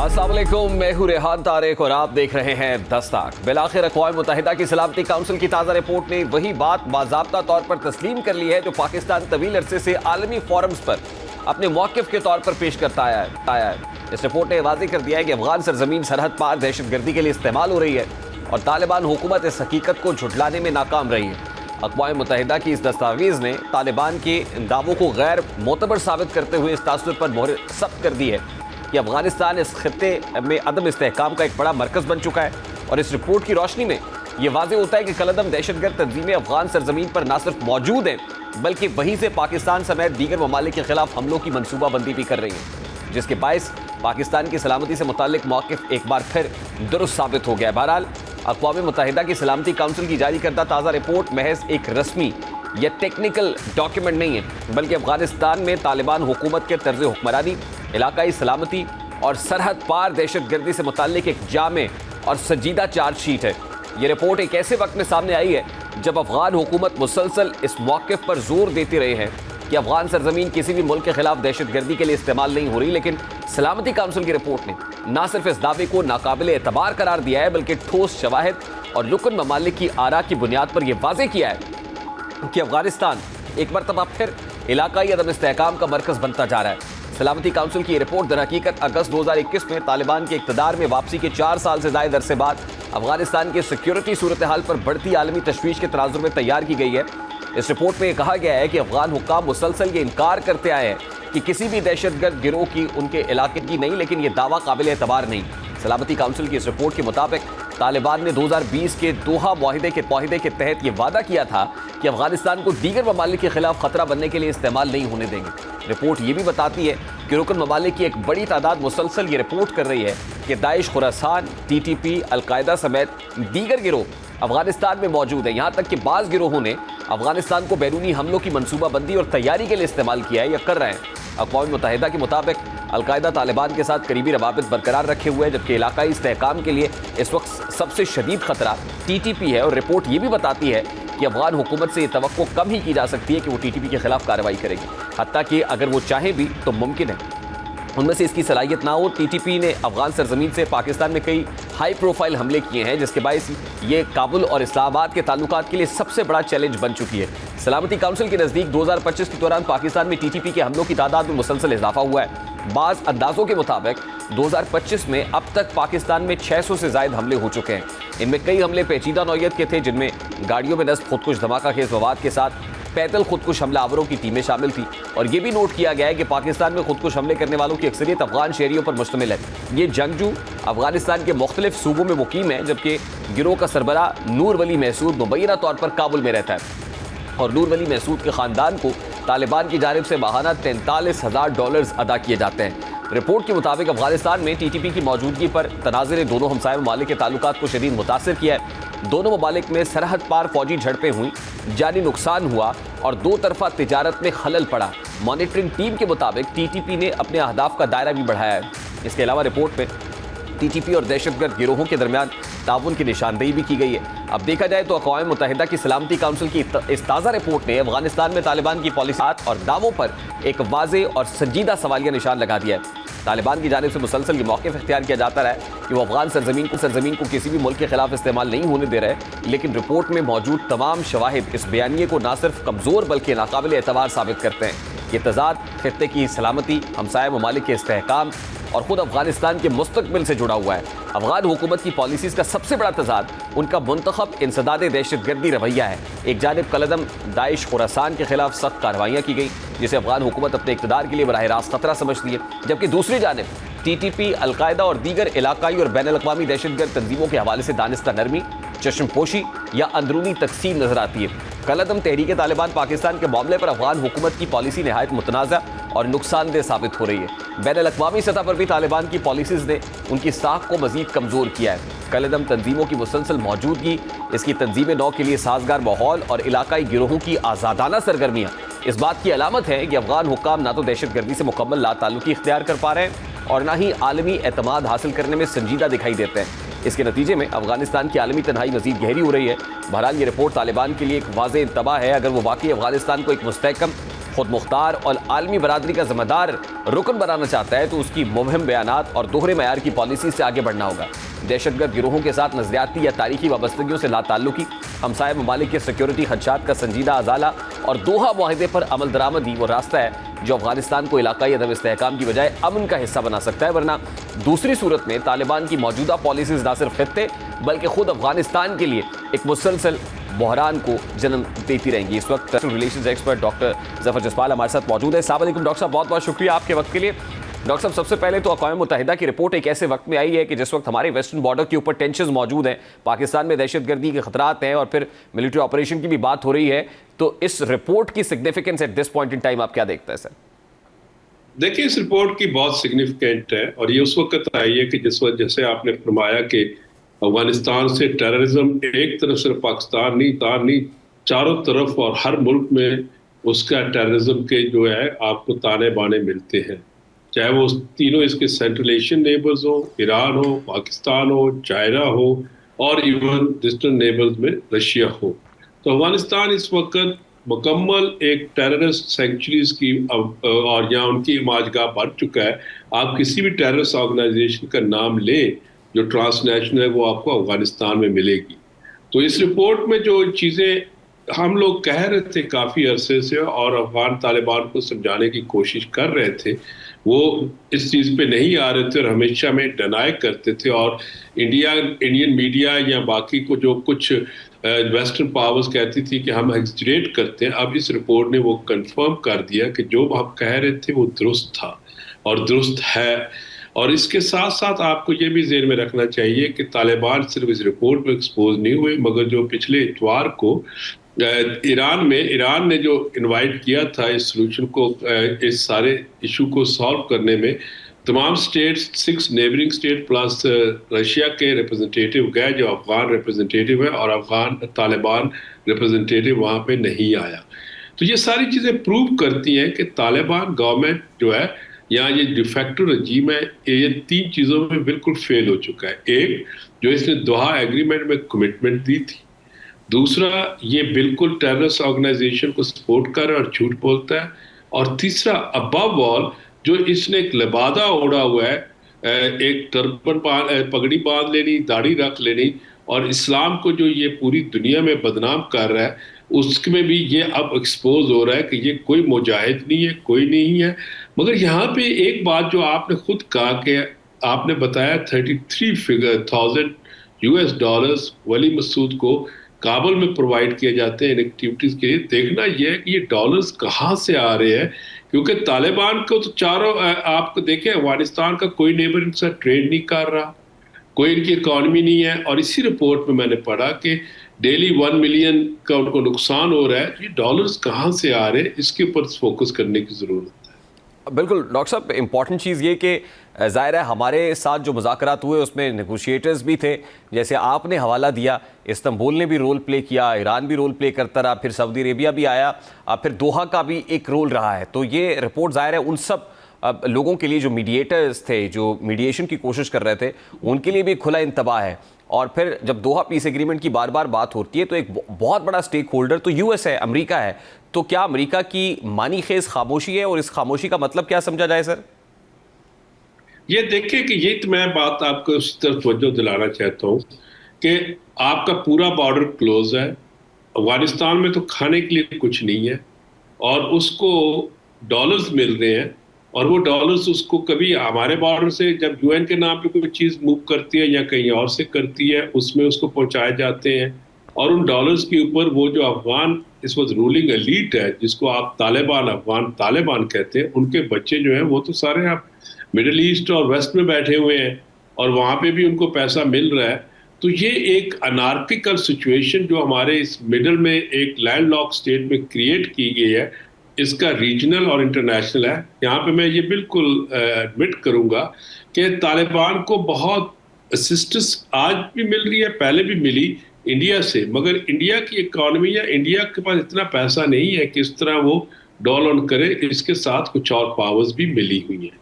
अस्सलाम वालेकुम, मैं हूं रेहान तारिक और आप देख रहे हैं दस्तक। बिलाखिर अक़वाम मुत्तहिदा की सलामती काउंसिल की ताज़ा रिपोर्ट ने वही बात बाज़ाब्ता तौर पर तस्लीम कर ली है जो पाकिस्तान तवील अरसे से आलमी फोरम्स पर अपने मौक़िफ़ के तौर पर पेश करता आया है। इस रिपोर्ट ने वाज़ेह कर दिया है कि अफगान सरजमीन सरहद पार दहशतगर्दी के लिए इस्तेमाल हो रही है और तालिबान हुकूमत इस हकीकत को झुठलाने में नाकाम रही है। अक़वाम मुत्तहिदा की इस दस्तावेज़ ने तालिबान के दावों को गैर मोतबर साबित करते हुए इस तासुर पर मोहर सख्त कर दी है कि अफगानिस्तान इस खित्ते में अदम इस्तेहकाम का एक बड़ा मरकज़ बन चुका है। और इस रिपोर्ट की रोशनी में यह वाज़ेह होता है कि कलअदम दहशतगर्द तंजीमें अफगान सरजमीन पर न सिर्फ मौजूद हैं बल्कि वहीं से पाकिस्तान समेत दीगर ममालिक के खिलाफ हमलों की मनसूबाबंदी भी कर रही हैं, जिसके बायस पाकिस्तान की सलामती से मुताल्लिक मौक़िफ़ एक बार फिर दुरुस्त साबित हो गया है। बहरहाल अक़वाम मुत्तहिदा की सलामती काउंसिल की जारी करदा ताज़ा रिपोर्ट महज एक रस्मी या टेक्निकल डॉक्यूमेंट नहीं है बल्कि अफगानिस्तान में तालिबान हुकूमत के तर्ज़ हुक्मरानी, इलाकाई सलामती और सरहद पार दहशतगर्दी से मुताल्लिक एक जामे और संजीदा चार्जशीट है। ये रिपोर्ट एक ऐसे वक्त में सामने आई है जब अफगान हुकूमत मुसलसल इस मौक़िफ़ पर जोर देती रही है कि अफगान सरजमीन किसी भी मुल्क के खिलाफ दहशतगर्दी के लिए इस्तेमाल नहीं हो रही, लेकिन सलामती काउंसिल की रिपोर्ट ने न सिर्फ इस दावे को नाकाबिल एतबार करार दिया है बल्कि ठोस शवाहिद और रुकन ममालिक की आरा की बुनियाद पर यह वाज़ेह किया है कि अफगानिस्तान एक मरतबा फिर इलाकाई अदम इस्तेहकाम का मरकज़ बनता जा रहा है। सलामती काउंसिल की रिपोर्ट दरहकीकत अगस्त 2021 में तालिबान के इक़्तिदार में वापसी के 4 साल से ज़ायद अरसे बाद अफगानिस्तान की सिक्योरिटी सूरत हाल पर बढ़ती आलमी तशवीश के तनाजुर में तैयार की गई है। इस रिपोर्ट में कहा गया है कि अफगान हुक्काम मुसलसल ये इनकार करते आए हैं कि किसी भी दहशतगर्द गिरोह की उनके इलाके की नहीं, लेकिन ये दावा काबिल एतबार नहीं। सलामती काउंसिल की इस रिपोर्ट के मुताबिक तालिबान ने 2020 के दोहा मुआहिदे के तहत ये वादा किया था कि अफगानिस्तान को दीगर ममालिक के खिलाफ खतरा बनने के लिए इस्तेमाल नहीं होने देंगे। रिपोर्ट ये भी बताती है कि रुकन ममालिक की एक बड़ी तादाद मुसलसल ये रिपोर्ट कर रही है कि दाइश, खुरासान, TTP, अलकायदा समेत दीगर गिरोह अफगानिस्तान में मौजूद है। यहाँ तक कि बाज़ गिरोहों ने अफगानिस्तान को बैरूनी हमलों की मनसूबाबंदी और तैयारी के लिए इस्तेमाल किया है या कर रहे हैं। अक़वाम मुत्तहिदा के मुताबिक अलकायदा तालिबान के साथ करीबी रवाबित बरकरार रखे हुए है, जबकि इलाकाई इस्तेहकाम के लिए इस वक्त सबसे शदीद खतरा TTP है। और रिपोर्ट ये भी बताती है कि अफगान हुकूमत से ये तवक्को कम ही की जा सकती है कि वो TTP के खिलाफ कार्रवाई करेगी, हत्ता कि अगर वो चाहें भी तो मुमकिन है उनमें से इसकी सलाहियत ना हो। TTP ने अफगान सरजमीन से पाकिस्तान में कई हाई प्रोफाइल हमले किए हैं, जिसके बायस ये काबुल और इस्लामाबाद के ताल्लुकात के लिए सबसे बड़ा चैलेंज बन चुकी है। सलामती काउंसिल के नज़दीक 2025 के दौरान पाकिस्तान में TTP के हमलों की तादाद में मुसलसल इजाफा हुआ है। बाज़ अंदाजों के मुताबिक 2025 में अब तक पाकिस्तान में 600 से ज़ायद हमले हो चुके हैं। इनमें कई हमले पेचीदा नौयत के थे, जिनमें गाड़ियों में नस्ब खुदकुश धमाका खेज मवाद के साथ पैदल खुदकुश हमलावरों की टीमें शामिल थी। और ये भी नोट किया गया है कि पाकिस्तान में खुदकुश हमले करने वालों की अक्सरियत अफगान शहरियों पर मुश्तमिल है। ये जंगजू अफगानिस्तान के मुख्तलिफ सूबों में मुकीम है, जबकि गिरोह का सरबरा नूर वली महसूद मुबैना तौर पर काबुल में रहता है। और नूर वली महसूद के ख़ानदान को तालिबान की जानिब से माहाना $43,000 अदा किए जाते हैं। रिपोर्ट के मुताबिक अफगानिस्तान में TTP की मौजूदगी पर तनाज़े ने दोनों हमसाय ममालिक के ताल्लुकात को शदीद मुतासर किया है। दोनों ममालिक में सरहद पार फौजी झड़पें हुई, जानी नुकसान हुआ और दो तरफा तिजारत में खलल पड़ा। मॉनिटरिंग टीम के मुताबिक TTP ने अपने अहदाफ का दायरा भी बढ़ाया है। इसके अलावा रिपोर्ट में TTP और दहशतगर्द गिरोहों के दरमियान ताउन की निशानदेही भी की गई है। अब देखा जाए तो अक़वाम मुत्तहिदा की सलामती काउंसिल की इस ताज़ा रिपोर्ट ने अफगानिस्तान में तालिबान की पॉलिसियात और दावों पर एक वाज़ेह और संजीदा सवालिया निशान लगा दिया है। तालिबान की जानिब से मुसलसल ये मौक़िफ़ इख्तियार किया जाता रहा है कि वो अफगान सरजमीन को किसी भी मुल्क के खिलाफ इस्तेमाल नहीं होने दे रहे, लेकिन रिपोर्ट में मौजूद तमाम शवाहिद इस बयानिए को न सिर्फ कमज़ोर बल्कि नाकाबिल एतबार साबित करते हैं। ये तज़ाद खित्ते की सलामती, हमसाया ममालिक के इस्तेहकाम और ख़ुद अफगानिस्तान के मुस्तक़बिल से जुड़ा हुआ है। अफगान हुकूमत की पॉलिसीज़ का सबसे बड़ा तज़ाद उनका मुंतखब इंसदाद दहशतगर्दी रवैया है। एक जानिब कलअदम दाइश, खुरासान के खिलाफ सख्त कार्रवाइयाँ की गई, जिसे अफगान हुकूमत अपने इक़्तिदार के लिए बराह रास्त खतरा समझती है, जबकि दूसरी जानिब TTP, अलकायदा और दीगर इलाकाई और बैनुल अक़वामी दहशतगर्द तंजीमों के हवाले से दानिस्ता नरमी, चश्मपोशी या अंदरूनी तकसीम नजर आती है। कलअदम तहरीक तालिबान पाकिस्तान के मामले पर अफगान हुकूमत की पॉलिसी नहायत मुतनाज़ा और नुकसानदेह साबित हो रही है। बैनुल अक़वामी सतह पर भी तालिबान की पॉलिसीज़ ने उनकी साख को मज़ीद कमज़ोर किया है। कलअदम तंजीमों की मुसलसल मौजूदगी, इसकी तंजीम नौ के लिए साजगार माहौल और इलाकाई गिरोहों की आज़ादाना सरगर्मियाँ इस बात की अलामत है कि अफगान हुक्काम ना तो दहशतगर्दी से मुकम्मल लाताल्लुकी इख्तियार कर पा रहे हैं और ना ही आलमी एतमाद हासिल करने में संजीदा दिखाई देते हैं। इसके नतीजे में अफगानिस्तान की आलमी तन्हाई मज़ीद गहरी हो रही है। बहरहाल ये रिपोर्ट तालिबान के लिए एक वाज़ेह इंतबाह है। अगर वो वाकई अफगानिस्तान को एक मुस्तहकम खुद मुख्तार और आलमी बरादरी का जिम्मेदार रुकन बनाना चाहता है तो उसकी मुबहम बयानात और दोहरे मयार की पॉलिसी से आगे बढ़ना होगा। दहशतगर्द गिरोहों के साथ नजरियाती या तारीखी वाबस्तगियों से लाताल्लुकी, हमसाय ममालिक के सिक्योरिटी खदशात का संजीदा अजाला और दोहा मुआहिदे पर अमल दरामदी वो रास्ता है जो अफगानिस्तान को इलाकाई अदम इस्तेहकाम की बजाय अमन का हिस्सा बना सकता है। वरना दूसरी सूरत में तालिबान की मौजूदा पॉलिसीज ना सिर्फ खित्ते बल्कि खुद अफगानिस्तान के लिए एक मुसलसल बहरान को जन्म देती रहेंगी। इस वक्त relations expert doctor Zafar Jaspal हमारे साथ मौजूद है। अस्सलाम वालेकुम डॉक्टर साहब, बहुत बहुत शुक्रिया आपके वक्त के लिए। डॉक्टर साहब, सबसे पहले तो अक़वाम मुत्तहिदा की रिपोर्ट एक ऐसे वक्त में आई है कि जिस वक्त हमारे वेस्टर्न बॉर्डर के ऊपर टेंशन मौजूद हैं, पाकिस्तान में दहशतगर्दी के खतरात हैं और फिर मिलिट्री ऑपरेशन की भी बात हो रही है, तो इस रिपोर्ट की significance at this point in time आप क्या देखते हैं सर? देखिए, इस रिपोर्ट की बहुत सिग्निफिकेंट है और ये उस वक्त आई है कि जिस वक्त जैसे आपने फरमाया कि अफगानिस्तान से टेररिज्म एक तरफ सिर्फ पाकिस्तान नहीं चारों तरफ और हर मुल्क में उसका टेररिज्म के जो है आपको ताने बाने मिलते हैं, चाहे वो तीनों इसके सेंट्रल एशियन नेबर्स हो, ईरान हो, पाकिस्तान हो, चाइना हो और इवन डिस्टेंट नेबर्स में रशिया हो। तो अफगानिस्तान इस वक्त मुकम्मल एक टेररिस्ट सेंचुरीज की और यहाँ उनकी इमाजगाह बन चुका है। आप किसी भी टेररिस्ट ऑर्गेनाइजेशन का नाम लें जो ट्रांसनेशनल है, वो आपको अफगानिस्तान में मिलेगी। तो इस रिपोर्ट में जो चीज़ें हम लोग कह रहे थे काफ़ी अरसे से और अफगान तालिबान को समझाने की कोशिश कर रहे थे, वो इस चीज़ पे नहीं आ रहे थे और हमेशा में डिनाई करते थे। और इंडियन मीडिया या बाकी को जो कुछ वेस्टर्न पावर्स कहती थी कि हम एग्जरेट करते हैं, अब इस रिपोर्ट ने वो कंफर्म कर दिया कि जो हम कह रहे थे वो दुरुस्त था और दुरुस्त है। और इसके साथ साथ आपको ये भी ज़हन में रखना चाहिए कि तालिबान सिर्फ इस रिपोर्ट में एक्सपोज नहीं हुए, मगर जो पिछले इतवार को ईरान ने जो इनवाइट किया था इस सोल्यूशन को, इस सारे इशू को सॉल्व करने में, तमाम states 6 neighbouring state plus Russia के रिप्रेजेंटेटिव गए, जो अफगान रिप्रेजेंटेटिव है, और अफगान तालिबान रिप्रेजेंटेटिव वहाँ पे नहीं आया। तो ये सारी चीज़ें प्रूव करती हैं कि तालिबान गवर्नमेंट जो है या ये डिफेक्टो रजीम है, ये 3 चीज़ों में बिल्कुल फेल हो चुका है। एक, जो इसने दोहा एग्रीमेंट में कमिटमेंट दी थी। दूसरा, ये बिल्कुल टेररिस्ट ऑर्गेनाइजेशन को सपोर्ट कर रहा है और झूठ बोलता है। और तीसरा, अबव ऑल, जो इसने एक लिबादा ओढ़ा हुआ है, एक टर्बन पगड़ी बांध लेनी, दाढ़ी रख लेनी, और इस्लाम को जो ये पूरी दुनिया में बदनाम कर रहा है, उसमें भी ये अब एक्सपोज हो रहा है कि ये कोई मुजाहिद नहीं है, कोई नहीं है। मगर यहाँ पे एक बात जो आपने खुद कहा कि आपने बताया 33,000 US डॉलर्स वली मसूद को काबुल में प्रोवाइड किए जाते हैं इन एक्टिविटीज़ के लिए। देखना यह है कि ये डॉलर्स कहाँ से आ रहे हैं, क्योंकि तालिबान को तो चारों आपको देखें, अफगानिस्तान का कोई नेबर इनसे ट्रेड नहीं कर रहा, कोई इनकी इकॉनमी नहीं है। और इसी रिपोर्ट में मैंने पढ़ा कि डेली 1 मिलियन का उनको नुकसान हो रहा है। ये डॉलर्स कहाँ से आ रहे हैं, इसके ऊपर फोकस करने की ज़रूरत है। बिल्कुल डॉक्टर साहब, इंपॉर्टेंट चीज़ ये कि ज़ाहिर है हमारे साथ जो मुज़ाकरात हुए उसमें नेगोशिएटर्स भी थे, जैसे आपने हवाला दिया, इस्तांबुल ने भी रोल प्ले किया, ईरान भी रोल प्ले करता रहा, फिर सऊदी अरेबिया भी आया, फिर दोहा का भी एक रोल रहा है। तो ये रिपोर्ट ज़ाहिर है उन सब लोगों के लिए जो मीडिएटर्स थे, जो मीडिएशन की कोशिश कर रहे थे, उनके लिए भी खुला इंतबाह है। और फिर जब दोहा पीस एग्रीमेंट की बार बार बात होती है तो एक बहुत बड़ा स्टेक होल्डर तो यूएस है, अमेरिका है। तो क्या अमेरिका की मानी खेज खामोशी है, और इस खामोशी का मतलब क्या समझा जाए सर? ये देखिए कि ये तो मैं बात आपको उस तरफ तवज्जो दिलाना चाहता हूँ कि आपका पूरा बॉर्डर क्लोज है, अफगानिस्तान में तो खाने के लिए कुछ नहीं है और उसको डॉलर्स मिल रहे हैं, और वो डॉलर्स उसको कभी हमारे बॉर्डर से जब यूएन के नाम पे कोई चीज़ मूव करती है या कहीं और से करती है, उसमें उसको पहुंचाए जाते हैं। और उन डॉलर्स के ऊपर वो जो अफगान इस वक्त रूलिंग एलीट है, जिसको आप तालिबान, अफगान तालिबान कहते हैं, उनके बच्चे जो हैं वो तो सारे आप मिडिल ईस्ट और वेस्ट में बैठे हुए हैं और वहाँ पे भी उनको पैसा मिल रहा है। तो ये एक अनार्किकल सिचुएशन जो हमारे इस मिडल में एक लैंडलॉक स्टेट में क्रिएट की गई है, इसका रीजनल और इंटरनेशनल है। यहाँ पे मैं ये बिल्कुल एडमिट करूँगा कि तालिबान को बहुत असिस्टेंस आज भी मिल रही है, पहले भी मिली इंडिया से, मगर इंडिया की इकॉनमी या इंडिया के पास इतना पैसा नहीं है कि इस तरह वो डॉल ऑन करे। इसके साथ कुछ और पावर्स भी मिली हुई हैं।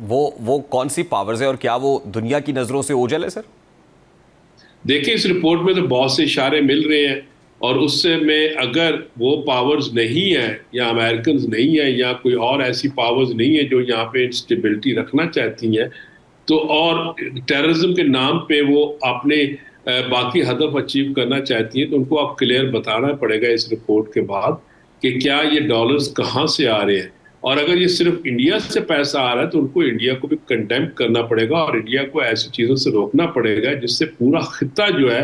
वो कौन सी पावर्स है और क्या वो दुनिया की नज़रों से ओझल है सर? देखिए, इस रिपोर्ट में तो बहुत से इशारे मिल रहे हैं और उससे में अगर वो पावर्स नहीं है या अमेरिकन नहीं है या कोई और ऐसी पावर्स नहीं है जो यहाँ पे स्टेबिलिटी रखना चाहती हैं, तो और टेररिज्म के नाम पे वो अपने बाकी हदफ अचीव करना चाहती हैं, तो उनको आप क्लियर बताना पड़ेगा इस रिपोर्ट के बाद कि क्या ये डॉलर्स कहाँ से आ रहे हैं। और अगर ये सिर्फ इंडिया से पैसा आ रहा है तो उनको इंडिया को भी कंडेम करना पड़ेगा और इंडिया को ऐसी चीज़ों से रोकना पड़ेगा जिससे पूरा खिता जो है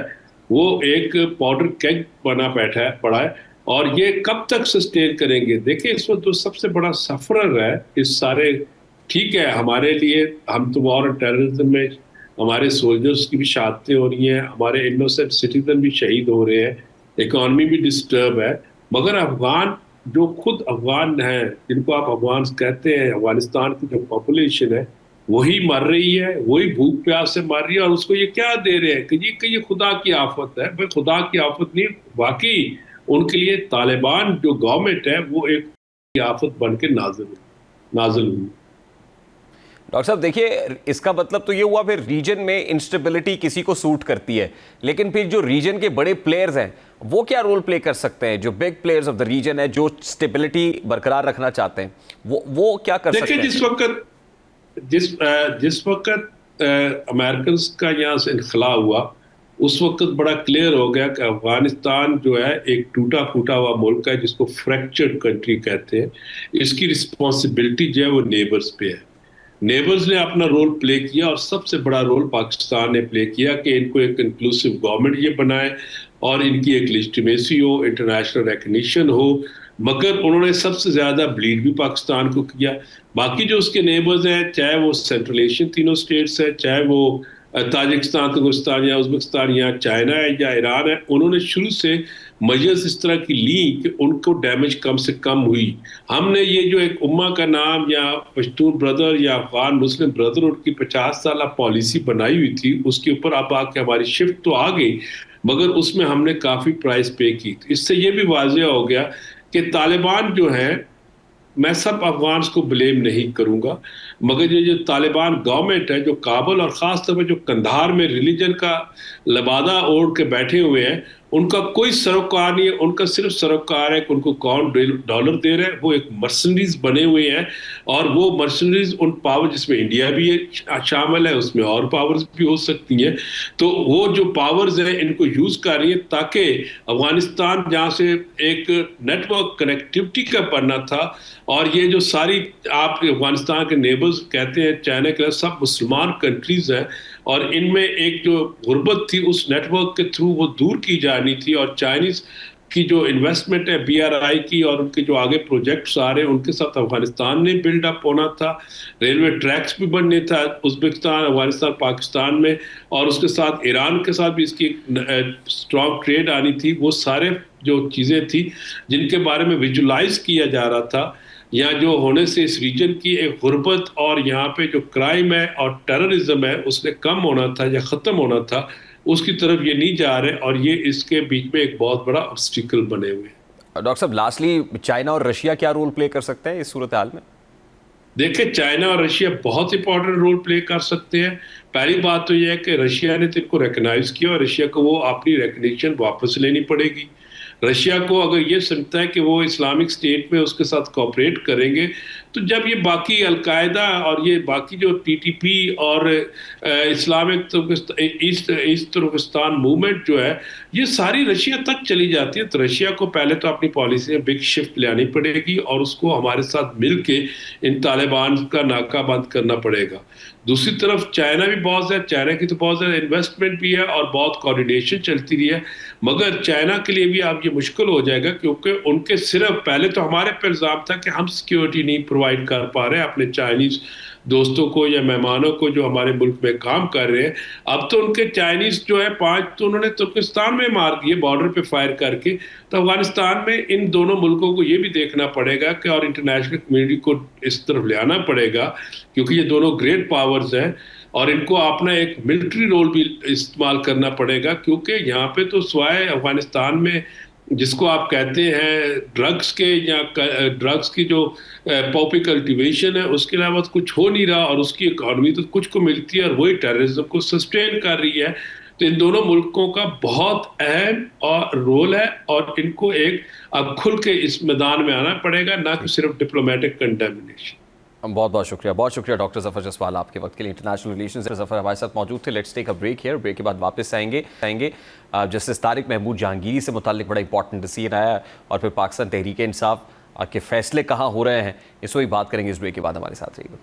वो एक पाउडर केग बना बैठा है पड़ा है। और ये कब तक सस्टेन करेंगे? देखिए, इस वक्त तो सबसे बड़ा सफरर है इस सारे, ठीक है हमारे लिए, हम तो वॉर और टेररिज्म में हमारे सोल्जर्स की भी शहादतें हो रही हैं, हमारे इनोसेंट सिटीजन भी शहीद हो रहे हैं, इकोनॉमी भी डिस्टर्ब है, मगर अफगान जो खुद अफगान हैं, जिनको आप अफगान कहते हैं, अफगानिस्तान की जो पॉपुलेशन है वही मर रही है, वही भूख प्यास से मर रही है, और उसको ये क्या दे रहे हैं कि ये खुदा की आफत है। भाई खुदा की आफत नहीं, बाकी उनके लिए तालिबान जो गवर्नमेंट है वो एक आफत बन के नाजिल हुई। डॉक्टर साहब देखिए, इसका मतलब तो ये हुआ फिर रीजन में इंस्टेबिलिटी किसी को सूट करती है, लेकिन फिर जो रीजन के बड़े प्लेयर्स हैं वो क्या रोल प्ले कर सकते हैं? जो big players of the region है, जो स्टेबिलिटी बरकरार रखना चाहते हैं, वो क्या कर सकते हैं? देखिए, जिस वक्त अमेरिकन का यहाँ से इनखला हुआ, उस वक्त बड़ा क्लियर हो गया कि अफगानिस्तान जो है एक टूटा फूटा हुआ मुल्क है जिसको फ्रैक्चर्ड कंट्री कहते हैं। इसकी रिस्पॉन्सिबिलिटी जो है वो नेबर्स पे है। नेबर्स ने अपना रोल प्ले किया और सबसे बड़ा रोल पाकिस्तान ने प्ले किया कि इनको एक इंक्लूसिव गवर्नमेंट ये बनाए और इनकी एक लेजिटिमेसी हो, इंटरनेशनल रिकग्निशन हो। मगर उन्होंने सबसे ज्यादा ब्लीड भी पाकिस्तान को किया। बाकी जो उसके नेबर्स हैं, चाहे वो सेंट्रल एशियन तीनों स्टेट्स है, चाहे वो ताजिकिस्तान, तुर्कस्तान या उज्बेकिस्तान या चाइना है या ईरान है, उन्होंने शुरू से मेजर्स इस तरह की ली कि उनको डैमेज कम से कम हुई। हमने ये जो एक उम्मा का नाम या पश्तून ब्रदर या अफगान मुस्लिम ब्रदरहुड की 50 साल पॉलिसी बनाई हुई थी, उसके ऊपर अब आके हमारी शिफ्ट तो आ गई, मगर उसमें हमने काफी प्राइस पे की। इससे ये भी वाजिया हो गया कि तालिबान जो है, मैं सब अफगान्स को ब्लेम नहीं करूंगा, मगर ये जो तालिबान गवर्नमेंट है जो काबुल और ख़ास तौर पर जो कंधार में रिलीजन का लबादा ओढ़ के बैठे हुए हैं, उनका कोई सरोकार नहीं है। उनका सिर्फ सरोकार है कि उनको कौन डॉलर दे रहे हैं। वो एक मर्सनरीज बने हुए हैं और वो मर्सनरीज उन पावर, जिसमें इंडिया भी शामिल है, उसमें और पावर्स भी हो सकती हैं, तो वो जो पावर्स हैं इनको यूज कर रही है ताकि अफगानिस्तान जहाँ से एक नेटवर्क कनेक्टिविटी का बनना था, और ये जो सारी आप अफगानिस्तान के नेबर्स कहते हैं, चाइना के सब मुसलमान कंट्रीज हैं, और इनमें एक जो गुर्बत थी उस नेटवर्क के थ्रू वो दूर की जानी थी। और चाइनीज की जो इन्वेस्टमेंट है BRI की और उनके जो आगे प्रोजेक्ट्स आ रहे हैं उनके साथ अफगानिस्तान ने बिल्डअप होना था। रेलवे ट्रैक्स भी बनने था उज्बेकिस्तान, अफगानिस्तान, पाकिस्तान में, और उसके साथ ईरान के साथ भी इसकी स्ट्रॉन्ग ट्रेड आनी थी। वो सारे जो चीज़ें थी जिनके बारे में विजुलाइज किया जा रहा था, या जो होने से इस रीजन की एक गुर्बत और यहाँ पे जो क्राइम है और टेररिज्म है उसने कम होना था या ख़त्म होना था, उसकी तरफ ये नहीं जा रहे, और ये इसके बीच में एक बहुत बड़ा ऑब्स्टिकल बने हुए हैं। डॉक्टर साहब लास्टली, चाइना और रशिया क्या रोल प्ले कर सकते हैं इस सूरत हाल में? देखिए, चाइना और रशिया बहुत इंपॉर्टेंट रोल प्ले कर सकते हैं। पहली बात तो यह है कि रशिया ने तो इनको रिकग्नाइज किया और रशिया को वो अपनी रिकग्निशन वापस लेनी पड़ेगी। रशिया को अगर ये समझता है कि वो इस्लामिक स्टेट में उसके साथ कोऑपरेट करेंगे, तो जब ये बाकी अलकायदा और ये बाकी जो TTP और इस्लामिक ईस्ट तुर्कस्तान मूवमेंट जो है, ये सारी रशिया तक चली जाती है, तो रशिया को पहले तो अपनी पॉलिसी में बिग शिफ्ट लानी पड़ेगी और उसको हमारे साथ मिल के इन तालिबान का नाका बंद करना पड़ेगा। दूसरी तरफ चाइना भी बहुत है, चाइना की तो बहुत ज़्यादा इन्वेस्टमेंट भी है और बहुत कोऑर्डिनेशन चलती रही है, मगर चाइना के लिए भी अब ये मुश्किल हो जाएगा क्योंकि उनके सिर्फ पहले तो हमारे पर इल्ज़ाम था कि हम सिक्योरिटी नहीं प्रोवाइड कर पा रहे अपने चाइनीज़ दोस्तों को या मेहमानों को जो हमारे मुल्क में काम कर रहे हैं। अब तो उनके चाइनीज़ जो है 5 तो उन्होंने तुर्कस्तान में मार दिए बॉर्डर पे फायर करके। तो अफगानिस्तान में इन दोनों मुल्कों को ये भी देखना पड़ेगा कि और इंटरनेशनल कम्युनिटी को इस तरफ ले आना पड़ेगा, क्योंकि ये दोनों ग्रेट पावर्स हैं और इनको अपना एक मिलिट्री रोल भी इस्तेमाल करना पड़ेगा, क्योंकि यहाँ पे तो सिवाय अफगानिस्तान में जिसको आप कहते हैं ड्रग्स के या ड्रग्स की जो पॉपी कल्टीवेशन है, उसके अलावा कुछ हो नहीं रहा, और उसकी इकॉनमी तो कुछ को मिलती है और वही टेररिज्म को सस्टेन कर रही है। तो इन दोनों मुल्कों का बहुत अहम और रोल है और इनको एक अब खुल के इस मैदान में आना पड़ेगा, ना कि सिर्फ डिप्लोमेटिक कंटेमिनेशन। बहुत शुक्रिया डॉक्टर जफर जसवाल आपके वक्त के लिए। इंटरनेशनल रिलेशंस जफर हमारे साथ मौजूद थे। Let's take a break here, break के बाद वापस आएंगे। जस्टिस तारिक महमूद जहांगीरी से मुताल्लिक बड़ा इंपॉर्टेंट डिसीजन आया और फिर पाकिस्तान तहरीक इंसाफ के फैसले कहाँ हो रहे हैं, इस वही बात करेंगे। इस ब्रेक के बाद हमारे साथ रहिएगा।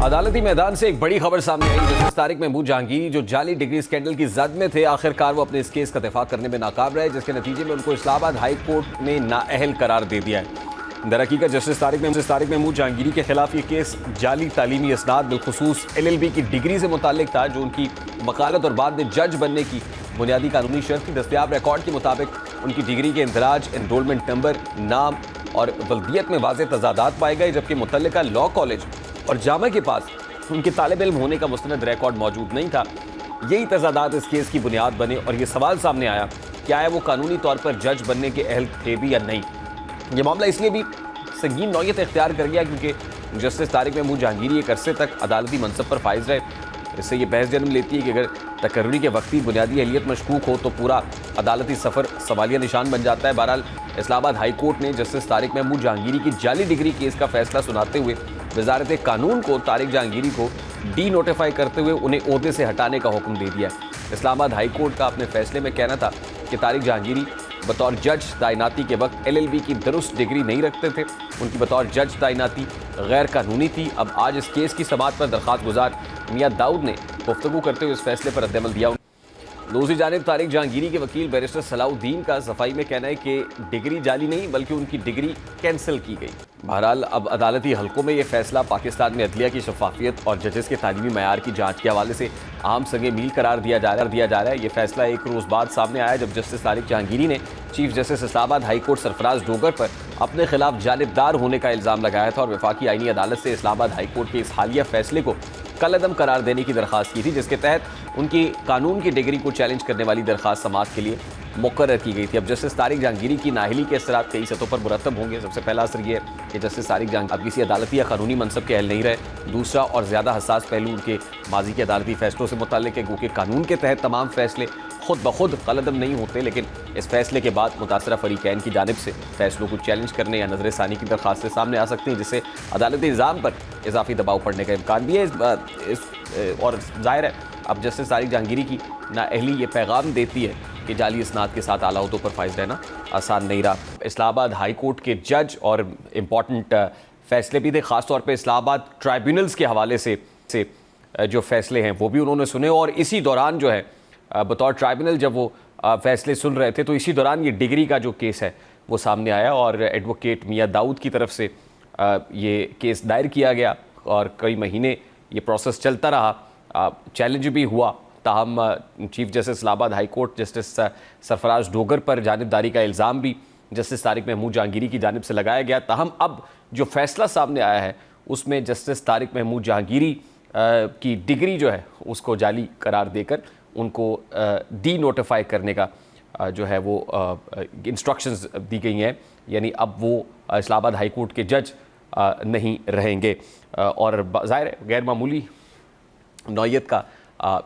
अदालती मैदान से एक बड़ी खबर सामने आई। जस्टिस तारिक महमूद जहांगीरी जो जाली डिग्री स्कैंडल की जद में थे, आखिरकार वो अपने इस केस का दिफा करने में नाकाम रहे, जिसके नतीजे में उनको इस्लामाबाद हाई कोर्ट ने नाअहल करार दे दिया है। दरहकीकत जस्टिस तारिक महमूद जहांगीरी के खिलाफ ये केस जाली तालीमी इसनाद बिलखुसूस LLB की डिग्री से मुताल्लिक था, जो उनकी वकालत और बाद में जज बनने की बुनियादी कानूनी शर्त थी। दस्तयाब रिकॉर्ड के मुताबिक उनकी डिग्री के इंदराज, एनरोलमेंट नंबर, नाम और वल्दियत में वाज़ेह तज़ादात पाए गए, जबकि मुतल्लिका लॉ कॉलेज और जामा के पास उनके तालिब इल्म होने का मुस्तनद रिकॉर्ड मौजूद नहीं था। यही तज़ादात इस केस की बुनियाद बने और ये सवाल सामने आया, क्या है वो कानूनी तौर पर जज बनने के अहल थे भी या नहीं। ये मामला इसलिए भी संगीन नौयत इख्तियार कर गया क्योंकि जस्टिस तारिक महमूद जहांगीरी एक अरसे तक अदालती मनसब पर फाइज रहे। इससे ये बहस जन्म लेती है कि अगर तकर्री के वक्ती बुनियादी अहलियत मशकूक हो तो पूरा अदालती सफ़र सवालिया निशान बन जाता है। बहरहाल इस्लामाबाद हाई कोर्ट ने जस्टिस तारिक महमूद जहांगीरी की जाली डिग्री केस का फैसला सुनाते हुए वजारत कानून को तारिक जहांगीरी को डी नोटिफाई करते हुए उन्हें ओहदे से हटाने का हुक्म दे दिया है। इस्लामाबाद हाई कोर्ट का अपने फैसले में कहना था कि तारिक जहांगीरी बतौर जज तैनाती के वक्त LLB की दुरुस्त डिग्री नहीं रखते थे, उनकी बतौर जज तैनाती गैर कानूनी थी। अब आज इस केस की समाअत पर दरख्वास्त गुजार मियां दाऊद ने गुफ्तगू करते हुए इस फैसले पर रद्दअमल दिया। दूसरी जानिब तारिक जहांगीरी के वकील बैरिस्टर सलाउद्दीन का सफाई में कहना है कि डिग्री जाली नहीं बल्कि उनकी डिग्री कैंसिल की गई। बहरहाल अब अदालती हलकों में यह फैसला पाकिस्तान में अदलिया की शफाफियत और जजेस के तालीमी मयार की जांच के हवाले से आम संगे मील करार दिया जा रहा है। ये फैसला एक रोज़ बाद सामने आया जब जस्टिस तारिक जहांगीरी ने chief justice Islamabad high court Sarfaraz Dogar पर अपने खिलाफ जानिबदार होने का इल्ज़ाम लगाया था और वफाकी आईनी अदालत से इस्लामाबाद हाई कोर्ट के इस हालिया फैसले को कलअदम करार देने की दरख्वास्त की थी, जिसके तहत उनकी कानून की डिग्री को चैलेंज करने वाली दरख्वास्त समाअत के लिए मुकर्रर की गई थी। अब जस्टिस तारिक जहांगीरी की नाअहली के असरात कई सतहों पर मुरतब होंगे। सबसे पहला असर यह है कि जस्टिस तारिक जहांगीरी अब किसी अदालती या कानूनी मनसब के अहल नहीं रहे। दूसरा और ज़्यादा हसास पहलू उनके माजी के अदालती फैसलों से मुताल्लिक है, क्योंकि कानून के तहत तमाम फैसले खुद ब खुद कलअदम नहीं होते, लेकिन इस फैसले के बाद मुतासरा फरीकैन की जानिब से फैसलों को चैलेंज करने या नजर सानी की दरख्वास्तें सामने आ सकती हैं, जिससे अदालती निज़ाम पर इजाफी दबाव पड़ने का इम्कान भी है। और जाहिर है अब जस्टिस तारिक जहांगीरी की नाअहली ये पैगाम देती है कि जाली इसनाद के साथ आला अहदों पर फाइज रहना आसान नहीं रहा। इस्लामाबाद हाई कोर्ट के जज और इम्पॉर्टेंट फैसले भी थे, ख़ासतौर पर इस्लामाबाद ट्राइब्यूनल्स के हवाले से जो फैसले हैं वो भी उन्होंने सुने। और इसी दौरान जो है बतौर ट्राइब्यूनल जब वो फैसले सुन रहे थे तो इसी दौरान ये डिग्री का जो केस है वो सामने आया और एडवोकेट मियां दाऊद की तरफ से ये केस दायर किया गया और कई महीने ये प्रोसेस चलता रहा। चैलेंज भी हुआ, ताहम chief justice Islamabad high court justice Sarfaraz Dogar पर जानिबदारी का इल्ज़ाम भी जस्टिस तारिक महमूद जहांगीरी की जानिब से लगाया गया। ताहम अब जो फैसला सामने आया है उसमें जस्टिस तारिक महमूद जहांगीरी की डिग्री जो है उसको जाली करार देकर उनको डी नोटिफाई करने का जो है वो इंस्ट्रक्शंस दी गई हैं, यानी अब वो इस्लामाबाद हाई कोर्ट के जज नहीं रहेंगे। और ज़ाहिर है गैर मामूली नौयत का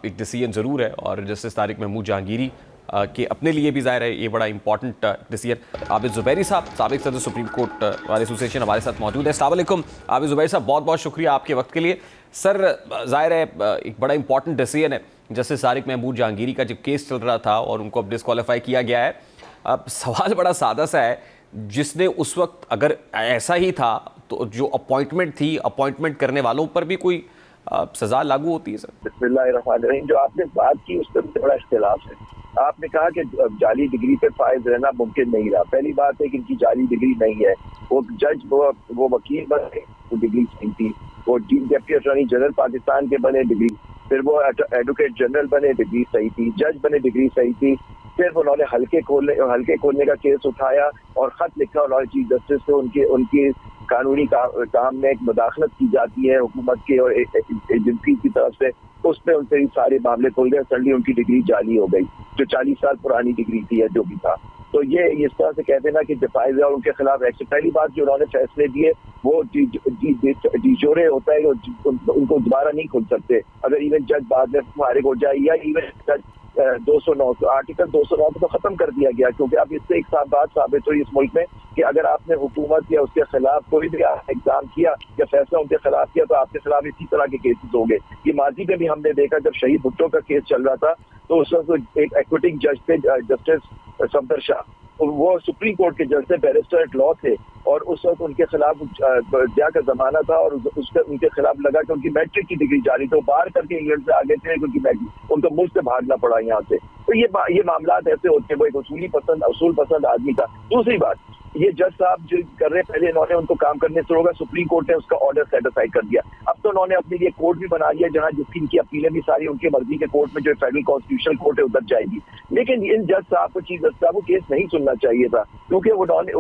एक डिसीजन ज़रूर है और जस्टिस तारिक महमूद जहांगीरी के अपने लिए भी ज़ाहिर है ये बड़ा इंपॉर्टेंट डिसीजन। आबिद ज़ुबैरी साहब साबिक़ सदर सुप्रीम कोर्ट बार एसोसिएशन हमारे साथ मौजूद है। अस्सलाम वालेकुम आबिद ज़ुबैरी साहब, बहुत बहुत शुक्रिया आपके वक्त के लिए। सर ज़ाहिर है एक बड़ा इंपॉर्टेंट डिसीजन है, जस्टिस तारिक महमूद जहांगीरी का जब केस चल रहा था और उनको अब डिस्क्वालीफाई किया गया है। अब सवाल बड़ा सादा सा है, जिसने उस वक्त अगर ऐसा ही था तो जो अपॉइंटमेंट थी, अपॉइंटमेंट करने वालों पर भी कोई सजा लागू होती है? सर बिस्मिल्लाहिर्रहमानिर्रहीम, जो आपने बात की उस पर बड़ा इख्तिलाफ है। आपने कहा कि जाली डिग्री पे फाइज रहना मुमकिन नहीं रहा। पहली बात है कि इनकी जाली डिग्री नहीं है। वो जज वो वकील बने, वो डिग्री सही थी। वो डिप्टी अटॉर्नी जनरल पाकिस्तान के बने, डिग्री। फिर वो एडवोकेट जनरल बने, डिग्री सही थी। जज बने, डिग्री सही थी। फिर उन्होंने हल्के खोलने का केस उठाया और खत लिखा उन्होंने चीफ जस्टिस से। उनकी कानूनी काम में एक मुदाखलत की जाती है हुकूमत के और एजेंसी की तरफ से, उस पर उनसे सारे मामले खुल गए। सडनली उनकी डिग्री जाली हो गई, जो 40 साल पुरानी डिग्री थी या जो भी था। तो ये इस तरह से कहते ना कि डिफाइज है और उनके खिलाफ एक्शन, पहली बात जो उन्होंने फैसले दिए वो डिजोरे होता है, उनको दोबारा नहीं खुल सकते अगर इवन जज बाद में फारिग हो जाए, या इवन जज 209 आर्टिकल 209 को तो खत्म कर दिया गया, क्योंकि अब इससे एक बात साबित हुई इस मुल्क में कि अगर आपने हुकूमत या उसके खिलाफ कोई भी एग्जाम किया या फैसला उनके खिलाफ किया तो आपके खिलाफ इसी तरह के केसेस होंगे। ये माजी में भी हमने देखा, जब शहीद भुट्टो का केस चल रहा था तो उस वक्त एक एक्विटिंग जज थे, जस्टिस सफदर शाह, वो सुप्रीम कोर्ट के जज थे, बैरिस्टर एट लॉ थे, और उस वक्त उनके खिलाफ हत्या का जमाना था और उसके उनके खिलाफ लगा कि उनकी मैट्रिक की डिग्री जारी, तो बाहर करके इंग्लैंड से आगे थे क्योंकि उनको मुल्क से भागना पड़ा यहाँ से। तो ये मामला ऐसे होते हैं, वो एक असूल पसंद आदमी था। दूसरी बात, ये जज साहब जो कर रहे, पहले इन्होंने उनको काम करने से रोका, सुप्रीम कोर्ट ने उसका ऑर्डर सेटिस्फाई कर दिया, अब तो उन्होंने अपने लिए कोर्ट भी बना लिया जहां जिसकी इनकी अपीलें भी सारी उनकी मर्जी के कोर्ट में जो फेडरल कॉन्स्टिट्यूशनल कोर्ट है उधर जाएगी। लेकिन इन जज साहब को, चीफ जज साहब को केस नहीं सुनना चाहिए था, क्योंकि उन्होंने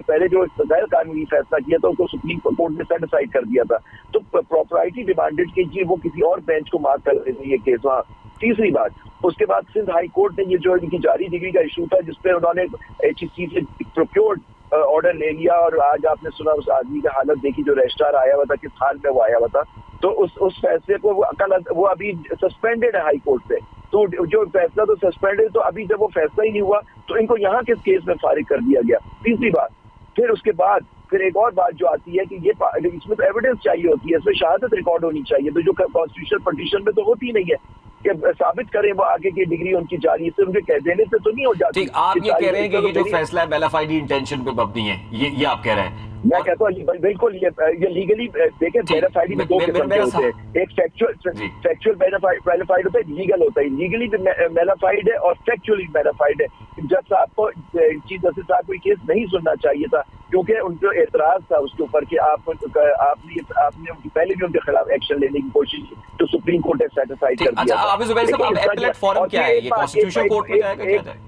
पहले जो गैर कानूनी फैसला किया था उसको सुप्रीम कोर्ट ने सेटिस्फाई कर दिया था, तो प्रॉपर्टी डिमांडेड कीजिए, वो किसी और बेंच को मार्क कर देते ये केस वहाँ। तीसरी बात, उसके बाद सिंध हाई कोर्ट ने ये जो इनकी जारी डिग्री का इशू था जिसपे उन्होंने HEC से प्रोक्योर्ड ऑर्डर ले लिया, और आज आपने सुना उस आदमी की हालत देखी जो रजिस्ट्रार आया हुआ था, किस हाल में वो आया हुआ था, तो उस फैसले को वो अभी सस्पेंडेड है हाई कोर्ट से, तो जो फैसला तो सस्पेंडेड, तो अभी जब वो फैसला ही नहीं हुआ तो इनको यहाँ किस केस में फारिग कर दिया गया। तीसरी बात, फिर उसके बाद फिर एक और बात जो आती है कि ये इसमें तो एविडेंस चाहिए होती है, इसमें शहादत रिकॉर्ड होनी चाहिए, तो जो कॉन्स्टिट्यूशनल पटिशन में तो होती नहीं है कि साबित करें वो आगे की डिग्री उनकी जारी, से उनके कह देने से तो नहीं हो जाती। ठीक, आप ये कह रहे हैं कि ये जो फैसला है बेलाफाइड इंटेंशन पे मबनी है, ये आप कह रहे हैं? मैं कहता हूँ बिल्कुल ये लीगली देखें, वेरीफाइड में दो किस्म के होते हैं, एक फैक्चुअल वेरीफाइड होता है, लीगल होता है, लीगली वेरीफाइड है और फैक्चुअली वेरीफाइड है। जब साहब को, चीफ जस्टिस साहब को केस नहीं सुनना चाहिए था, क्योंकि उनको एतराज था उसके ऊपर कि आपने पहले भी उनके खिलाफ एक्शन लेने की कोशिश की, तो सुप्रीम कोर्ट ने सेटिस्फाइड कर दिया। अच्छा, हाफिज जुबैर साहब, एपीलेट फॉरम क्या है? ये कॉन्स्टिट्यूशन कोर्ट में जाएगा क्या जाएगा?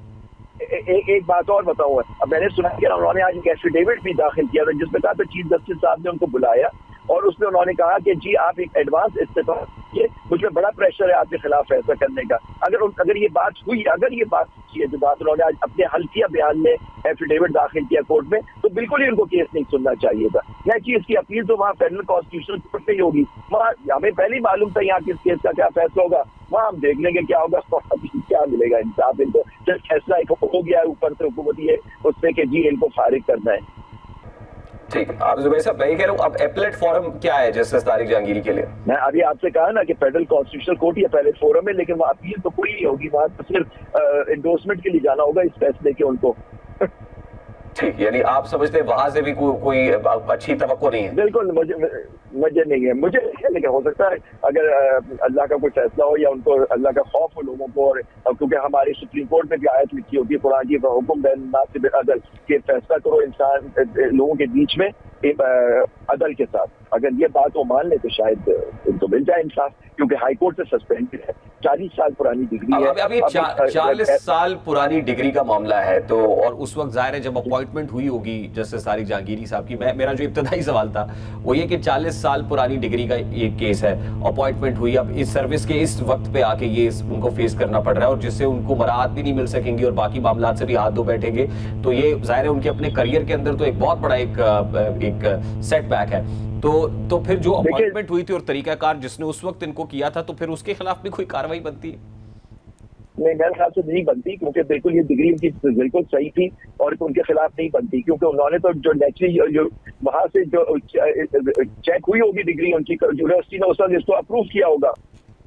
एक बात और बताऊं, अब मैंने सुना कि उन्होंने आज एक एफिडेविट भी दाखिल किया था जिसमें कहा था चीफ जस्टिस साहब ने उनको बुलाया और उसमें उन्होंने कहा कि जी आप एक एडवांस इस्तीफा कीजिए, मुझ में बड़ा प्रेशर है आपके खिलाफ फैसला करने का। अगर ये बात हुई, अगर ये बात की है जो बात उन्होंने आज अपने हल्किया बयान में एफिडेविट दाखिल किया कोर्ट में, तो बिल्कुल ही उनको केस नहीं सुनना चाहिए था। मैं कि इसकी अपील तो वहाँ फेडरल कॉन्स्टिट्यूशनल कोर्ट में ही होगी, वहाँ हमें पहले ही मालूम था यहाँ किस केस का क्या फैसला होगा, वहाँ हम देख लेंगे क्या होगा, क्या मिलेगा इंसाफ इनको। जब फैसला हो गया ऊपर से हुकूमत ये उससे कि जी इनको फारिग करना है। ठीक, आप जुबैर साहब, मैं कह रहा हूँ अब एपीलेट फोरम क्या है जस्टिस तारिक जहांगीरी के लिए? मैं अभी आपसे कहा ना कि फेडरल कॉन्स्टिट्यूशनल कोर्ट ही एपीलेट फोरम है, लेकिन वहाँ अपील तो कोई नहीं होगी, वहाँ तो सिर्फ इंडोर्समेंट के लिए जाना होगा इस फैसले के उनको। ठीक, यानी आप समझते हैं वहां से भी कोई अच्छी तवक्को नहीं है? बिल्कुल मुझे नहीं है, मुझे लेकिन हो सकता है अगर अल्लाह का कोई फैसला हो या उनको अल्लाह का खौफ हो लोगों को, और क्योंकि हमारी सुप्रीम कोर्ट में भी आयत लिखी होती है कुरान की, हुक्म बैन नासिब अदल, के फैसला करो इंसान लोगों के बीच में अदल के साथ। अगर ये बात वो मान ले तो शायद उनको मिल जाए इंसाफ, क्योंकि हाई कोर्ट से सस्पेंडेड है, 40 साल पुरानी डिग्री है। अभी 40 साल पुरानी डिग्री का मामला है, तो और उस वक्त जाहिर है जब अपॉइंटमेंट हुई होगी जस्टिस तारिक जहांगीरी साहब की, मेरा जो इब्तदाई सवाल था वो ये कि 40 साल पुरानी डिग्री का ये केस है, अपॉइंटमेंट हुई, अब इस सर्विस के इस वक्त पे आके ये उनको फेस करना पड़ रहा है और जिससे उनको बरात भी नहीं मिल सकेंगी और बाकी मामला से भी हाथ धो बैठेंगे, तो ये जाहिर है उनके अपने करियर के अंदर तो एक बहुत बड़ा एक सेटबैक है। तो फिर जो अपॉइंटमेंट हुई थी और तरीकाकार जिसने उस वक्त इनको किया था, तो फिर उसके खिलाफ भी कोई कार्रवाई बनती है? नहीं, मेरे ख्याल से नहीं बनती, क्योंकि बिल्कुल ये डिग्री उनकी बिल्कुल सही थी और उनके खिलाफ नहीं बनती, क्योंकि उन्होंने तो जो नेचुरली जो वहां से जो चेक हुई होगी डिग्री उनकी, यूनिवर्सिटी ने उस वक्त इसको अप्रूव किया होगा,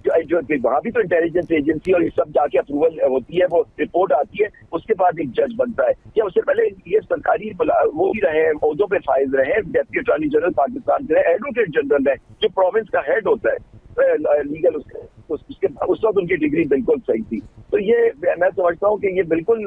जो वहाँ भी तो इंटेलिजेंस एजेंसी और ये सब जाके अप्रूवल होती है, वो रिपोर्ट आती है, उसके बाद एक जज बनता है। या उससे पहले ये सरकारी वो भी रहे, ओहदों पे फाइज रहे, डेप्टी अटॉर्नी जनरल पाकिस्तान के रहे, एडवोकेट जनरल है, जो प्रोविंस का हेड होता है लीगल, उसके उस वक्त उनकी डिग्री बिल्कुल सही थी। तो ये मैं समझता हूँ कि ये बिल्कुल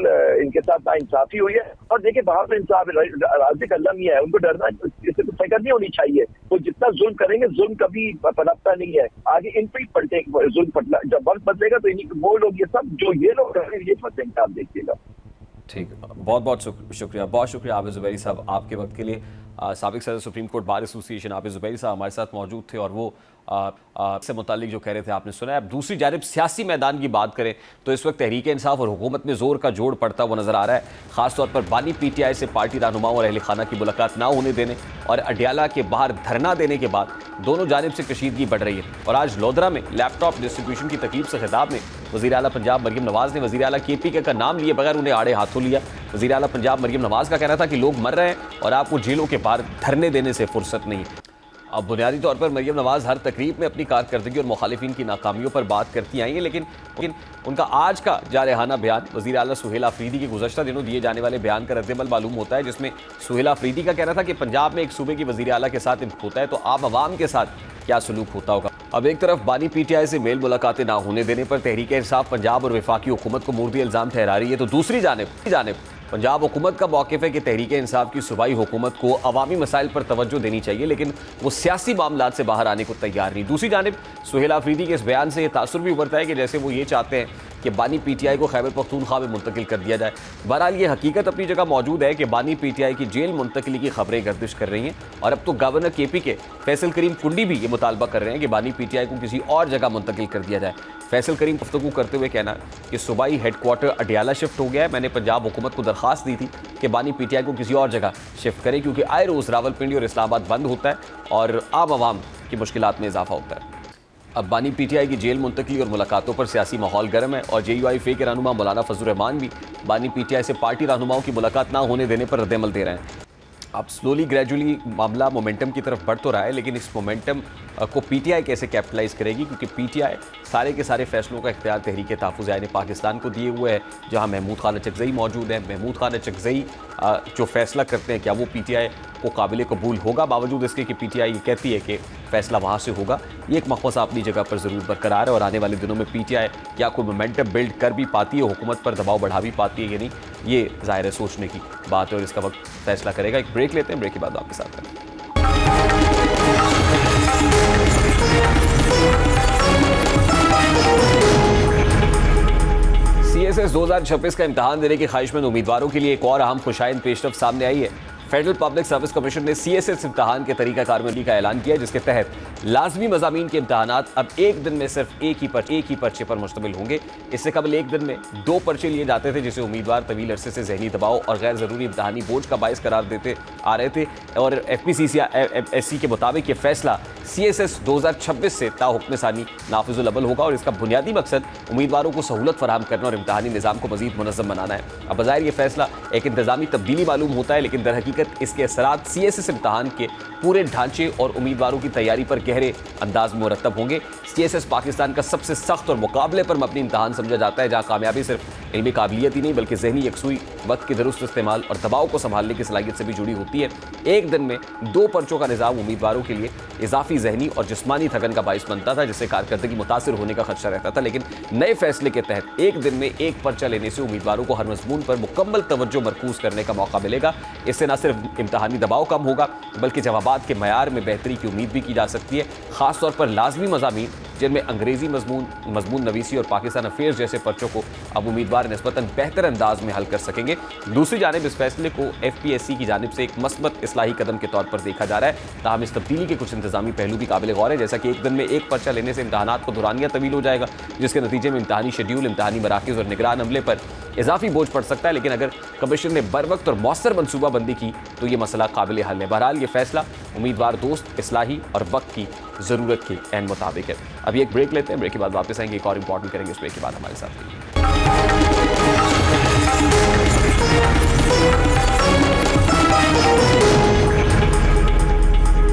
इनके साथ नाइंसाफी हुई है। और देखिए बाहर में इंसाफ राज़िक अल्लाह ही है, उनको डरना, इससे तो फिक्र नहीं होनी चाहिए, वो जितना जुल्म करेंगे जुल्म कभी पनपता नहीं है, आगे इन पर ही पलटे जुल्म पटना, जब वक्त बदलेगा तो इन्हीं वो लोग ये सब जो ये लोग कर रहे हैं ये फंसेंगे, आप देखिएगा। ठीक, बहुत बहुत शुक्रिया, बहुत शुक्रिया हाफिज जुबैरी साहब आपके वक्त के लिए। साबिक सदर सुप्रीम कोर्ट बार एसोसिएशन हाफिज जुबैरी साहब हमारे साथ मौजूद थे और वो से मुतालिक जो कह रहे थे आपने सुना है। अब दूसरी जानिब सियासी मैदान की बात करें तो इस वक्त तहरीक इंसाफ और हुकूमत में जोर का जोड़ पड़ता हुआ नजर आ रहा है। खासतौर पर बानी PTI से पार्टी रहनुमाओं और अहल खाना की मुलाकात ना होने देने और अडयाला के बाहर धरना देने के बाद दोनों जानिब से कशीदगी बढ़ रही है। और आज लोधरा में लैपटॉप डिस्ट्रीब्यूशन की तकरीब से खिताब में वज़ीर आला पंजाब मरियम नवाज़ ने वज़ीर आला KP का नाम लिए बगैर उन्हें आड़े हाथों लिया। वज़ीर आला पंजाब मरियम नवाज़ का कहना था कि लोग मर रहे हैं और आपको जेलों के बाहर धरने देने से फुर्सत नहीं। अब बुनियादी तौर पर मरियम नवाज़ हर तकरीब में अपनी कारकर्दगी और मुखालिफिन की नाकामियों पर बात करती आई हैं, लेकिन उनका आज का जारहाना बयान वज़ीर आला सुहेल आफरीदी के गुज़श्ता दिनों दिए जाने वाले बयान का रद्दअमल मालूम होता है, जिसमें सुहेल आफरीदी का कहना था कि पंजाब में एक सूबे की वज़ीर आला के साथ होता है तो आप अवाम के साथ क्या सलूक होता होगा। अब एक तरफ बानी PTI से मेल मुलाकातें ना होने देने पर तहरीक इंसाफ पंजाब और वफाकी हुकूमत को मुर्दी इल्ज़ाम ठहरा रही है, तो दूसरी जानिब पंजाब हुकूमत का मौक़िफ़ है कि तहरीक इंसाफ की सूबाई हुकूमत को अवामी मसाइल पर तवज्जो देनी चाहिए, लेकिन वो सियासी मामलात से बाहर आने को तैयार नहीं। दूसरी जानिब सुहेल आफरीदी के इस बयान से ये तासुर भी उभरता है कि जैसे वो ये चाहते हैं कि बानी PTI को खैबर पख्तूनख्वा में मुंतकिल कर दिया जाए। बहरहाल ये हकीकत अपनी जगह मौजूद है कि बानी PTI की जेल मुंतकिली की खबरें गर्दिश कर रही हैं और अब तो गवर्नर KP के फैसल करीम कुंडी भी ये मुतालबा कर रहे हैं कि बानी PTI को किसी और जगह मुंतकिल कर दिया जाए। फैसल करीम गुफ्तगू करते हुए कहना कि सूबाई हेडक्वार्टर अडयाला शिफ्ट हो गया है। मैंने पंजाब हुकूमत को दरख्वास्त दी थी कि बानी PTI को किसी और जगह शिफ्ट करें, क्योंकि आए रोज़ रावलपिंडी और इस्लामाबाद बंद होता है और आम आवाम की मुश्किलात में इजाफा होता है। अब बानी PTI की जेल मुंतकली और मुलाकातों पर सियासी माहौल गर्म है और JUIF के रहनुमा मौलाना फजल रहमान भी बानी PTI से पार्टी रहनुमाओं की मुलाकात ना होने देने पर रद्दअमल दे रहे हैं। अब स्लोली ग्रेजुअली मामला मोमेंटम की तरफ बढ़ तो रहा है, लेकिन इस मोमेंटम को PTI कैसे कैपिटलाइज करेगी, क्योंकि PTI सारे के सारे फैसलों का इख्तियार तहरीक तहफ़्फ़ुज़ आईन पाकिस्तान को दिए हुए है, जहां महमूद खान अचकज़ई मौजूद है। महमूद खान अचकज़ई जो फैसला करते हैं क्या वो PTI को काबिल कबूल होगा, बावजूद इसके कि PTI ये कहती है कि फ़ैसला वहाँ से होगा। ये एक मखमसा अपनी जगह पर ज़रूर बरकरार है और आने वाले दिनों में PTI क्या कोई मोमेंटम बिल्ड कर भी पाती है, हुकूमत पर दबाव बढ़ा भी पाती है या नहीं, ये ज़ाहिर है सोचने की बात है और इसका वक्त फैसला करेगा। एक ब्रेक लेते हैं, ब्रेक के बाद आपके साथ हैं। CSS 2026 का इम्तहान देने की ख्वाहिशमंद उम्मीदवारों के लिए एक और अहम खुशाइंद पेशरफ्त सामने आई है। फेडरल पब्लिक सर्विस कमीशन ने CSS इम्तहान के तरीका कारबंदी का ऐलान किया, जिसके तहत लाजमी मज़ामीन के इम्तहानात अब एक दिन में सिर्फ एक ही पर्चे पर मुश्तमिल होंगे। इससे कबल एक दिन में 2 पर्चे लिए जाते थे, जिसे उम्मीदवार तवील अरसे से जहनी दबाव और गैर ज़रूरी इम्तहानी बोझ का बायस करार देते आ रहे थे। और FPCC के मुताबिक ये फैसला CSS 2026 से ताहुक्म सानी नाफिजुल अमल होगा और इसका बुनियादी मकसद उम्मीदवारों को सहूलत फराहम करना और इम्तहानी निज़ाम को मज़ीद मुनज़्ज़म बनाना है। अब बज़ाहिर ये फैसला एक इंतज़ामी तब्दीली मालूम होता है, लेकिन दर हकीकत इसके असरात CSS इम्तहान के पूरे ढांचे और उम्मीदवारों की तैयारी पर गहरे अंदाज में मुरतब होंगे। CSS पाकिस्तान का सबसे सख्त और मुकाबले पर मबनी इम्तहान समझा जाता है, जहाँ कामयाबी सिर्फ इल्मी काबिलियत ही नहीं बल्कि ज़हनी यकसुई, वक्त के दुरुस्त इस्तेमाल और दबाव को संभालने की सलाहियत से भी जुड़ी होती है। एक दिन में 2 पर्चों का निज़ाम उम्मीदवारों के लिए इजाफी ज़हनी और जिस्मानी थकन का बाइस बनता था, जिससे कारकर्दगी मुतासिर होने का खदशा रहता था। लेकिन नए फैसले के तहत एक दिन में एक पर्चा लेने से उम्मीदवारों को हर मज़मून पर मुकम्मल तवज्जो मरकूज़ करने का मौका मिलेगा। इससे न सिर्फ इम्तहानी दबाव कम होगा बल्कि जवाबात के मयार में बेहतरी की उम्मीद भी की जा सकती है। ख़ास तौर पर लाजमी मज़ामीन जिनमें अंग्रेज़ी मज़मून नवीसी और पाकिस्तान अफेयर्स जैसे पर्चों को अब उम्मीदवार निस्बतन बेहतर अंदाज में हल कर सकेंगे। दूसरी जानिब इस फैसले को FPSC की जानिब से एक मस्बत इस्लाही कदम के तौर पर देखा जा रहा है। ताहम इस तब्दीली के कुछ इंतजामी पहलू भी काबिल गौर है, जैसा कि एक दिन में एक पर्चा लेने से इम्तहानात को दुरानिया तवील हो जाएगा, जिसके नतीजे में इम्तहानी शेड्यूल, इम्तहानी मराकिज़ और निगरान अमले पर इजाफी बोझ पड़ सकता है। लेकिन अगर कमीशन ने बर वक्त और मौसर मनसूबाबंदी की तो ये मसला काबिल हल है। बहरहाल ये फैसला उम्मीदवार दोस्त, इस्लाही और वक्त की ज़रूरत के एन मुताबिक है। अभी एक ब्रेक लेते हैं, ब्रेक के बाद वापस आएंगे, एक और इंपॉर्टेंट करेंगे। उस ब्रेक के बाद हमारे साथ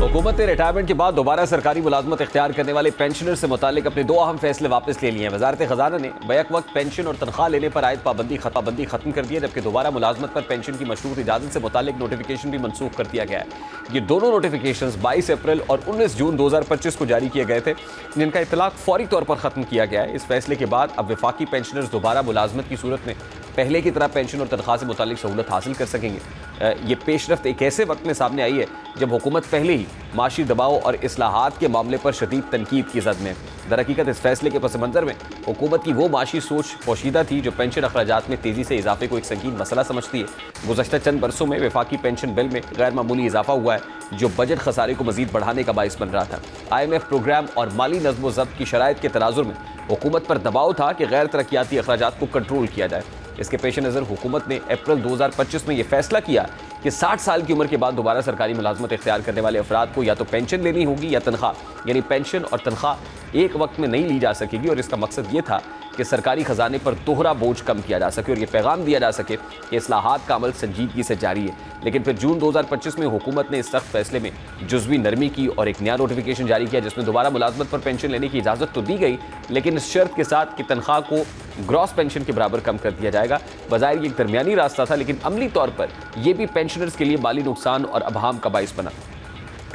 हुकूमत ने रिटायरमेंट के बाद दोबारा सरकारी मुलाजमत इख्तियार करने वाले पेंशनर से मुतालिक अपने 2 अहम फैसले वापस ले लिए हैं। वजारत खजाना ने बैक वक्त पेंशन और तनख्वाह लेने पर आयद पाबंदी खत्म कर दी है, जबकि दोबारा मुलाजमत पर पेंशन की मशरूत इजाज़त से मुतालिक नोटिफिकेशन भी मनसूख कर दिया गया है। ये दोनों नोटिफिकेशन 22 अप्रैल और 19 जून 2025 को जारी किए गए थे, जिनका इतलाक फौरी तौर पर ख़त्म किया गया है। इस फैसले के बाद अब वफाकी पेंशनर्स दोबारा मुलाजमत की सूरत में पहले की तरह पेंशन और तनख्वाह से मुतालिक सहूलत हासिल कर सकेंगे। ये पेशरफ्त एक ऐसे वक्त में सामने आई है जब हुकूमत पहले ही माशी दबाव और इस्लाहात के मामले पर शदीद तनकीद की जद में। दरहकीकत इस फैसले के पस मंज़र में हुकूमत की वो माशी सोच पोशीदा थी जो पेंशन अखराजात में तेज़ी से इजाफे को एक संगीन मसला समझती है। गुज़श्ता चंद बरसों में वफाकी पेंशन बिल में गैर मामूली इजाफा हुआ है जो बजट खसारे को मज़ीद बढ़ाने का बाइस बन रहा था। IMF प्रोग्राम और माली नज़्म व ज़ब्त की शराइत के तनाजुर में हुकूमत पर दबाव था कि गैर तरक्याती अखराजात को कंट्रोल किया जाए। इसके पेश नज़र हुकूमत ने अप्रैल 2025 में यह फैसला किया कि 60 साल की उम्र के बाद दोबारा सरकारी मुलाजमत इख्तियार करने वाले अफराद को या तो पेंशन लेनी होगी या तनख्वाह, यानी पेंशन और तनख्वाह एक वक्त में नहीं ली जा सकेगी। और इसका मकसद ये था कि सरकारी खजाने पर दोहरा बोझ कम किया जा सके और ये पैगाम दिया जा सके कि इस्लाहात का अमल संजीदगी से जारी है। लेकिन फिर जून 2025 में हुकूमत ने इस सख्त फैसले में जुज़वी नरमी की और एक नया नोटिफिकेशन जारी किया जिसमें दोबारा मुलाजमत पर पेंशन लेने की इजाज़त तो दी गई, लेकिन इस शर्त के साथ कि तनख्वाह को ग्रॉस पेंशन के बराबर कम कर दिया जाएगा। बज़ाहिर ये एक दरमियानी रास्ता था, लेकिन अमली तौर पर यह भी पेंशनर्स के लिए माली नुकसान और अभाम का बाइस बना।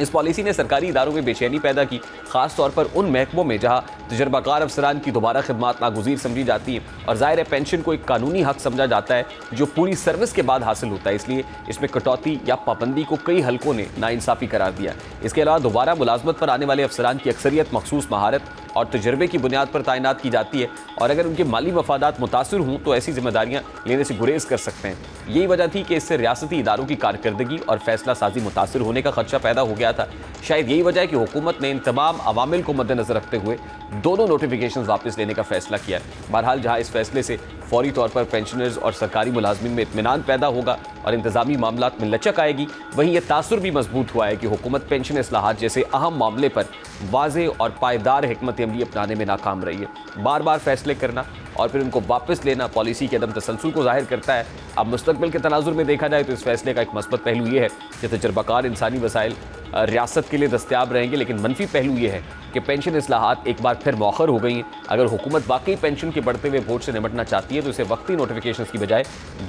इस पॉलिसी ने सरकारी इदारों में बेचैनी पैदा की, खास तौर पर उन महकमों में जहां तजर्बाकार अफसरान की दोबारा खिदमत नागुज़ीर समझी जाती है और ज़ाहिर है पेंशन को एक कानूनी हक समझा जाता है जो पूरी सर्विस के बाद हासिल होता है। इसलिए इसमें कटौती या पाबंदी को कई हलकों ने नाइंसाफ़ी करार दिया। इसके अलावा दोबारा मुलाजमत पर आने वाले अफसरान की अक्सरियत मखसूस महारत और तजर्बे की बुनियाद पर तैनात की जाती है और अगर उनके माली मफादात मुतासिर हों तो ऐसी जिम्मेदारियाँ लेने से गुरेज कर सकते हैं। यही वजह थी कि इससे रियासती इदारों की कारकर्दगी और फैसला साजी मुतासिर होने का खदशा पैदा हो गया था। शायद यही वजह है कि हुकूमत ने इन तमाम अवामिल को मद्देनजर रखते हुए दोनों नोटिफिकेशन वापस लेने का फैसला किया है। बहरहाल जहाँ इस फैसले से फौरी तौर पर पेंशनर्स और सरकारी मुलाजमीन में इत्मीनान पैदा होगा और इंतजामी मामलात में लचक आएगी, वहीं यह तासुर भी मजबूत हुआ है कि हुकूमत पेंशन इस्लाहात जैसे अहम मामले पर वाज़े और पायदार हिकमत अमली अपनाने में नाकाम रही है। बार बार फैसले करना और फिर उनको वापस लेना पॉलिसी के अदम तसलसल को जाहिर करता है। अब मुस्तकबिल के तनाजुर में देखा जाए तो इस फैसले का एक मस्बत पहलू ये है कि तजर्बाकार इंसानी वसाइल रियासत के लिए दस्तियाब रहेंगे, लेकिन मनफी पहलू ये है कि पेंशन इस्लाहात एक बार फिर मौखर हो गई हैं। अगर हुकूमत वाकई पेंशन के बढ़ते हुए बोझ से निपटना चाहती है तो इसे वक्ती नोटिफिकेशन की बजाय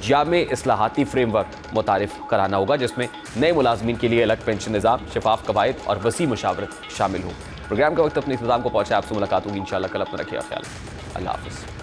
जामे इस्लाहाती फ्रेमवर्क मुतारिफ कराना होगा जिसमें नए मुलाजमीन के लिए अलग पेंशन निज़ाम, शफाफ कवायद और वसी मुशावरत शामिल हो। प्रोग्राम का वक्त अपने इख्तिताम को पहुँचा। आपसे मुलाकात होगी इंशाअल्लाह कल। अपना रखिएगा ख्याल। अल्लाह हाफ़िज़।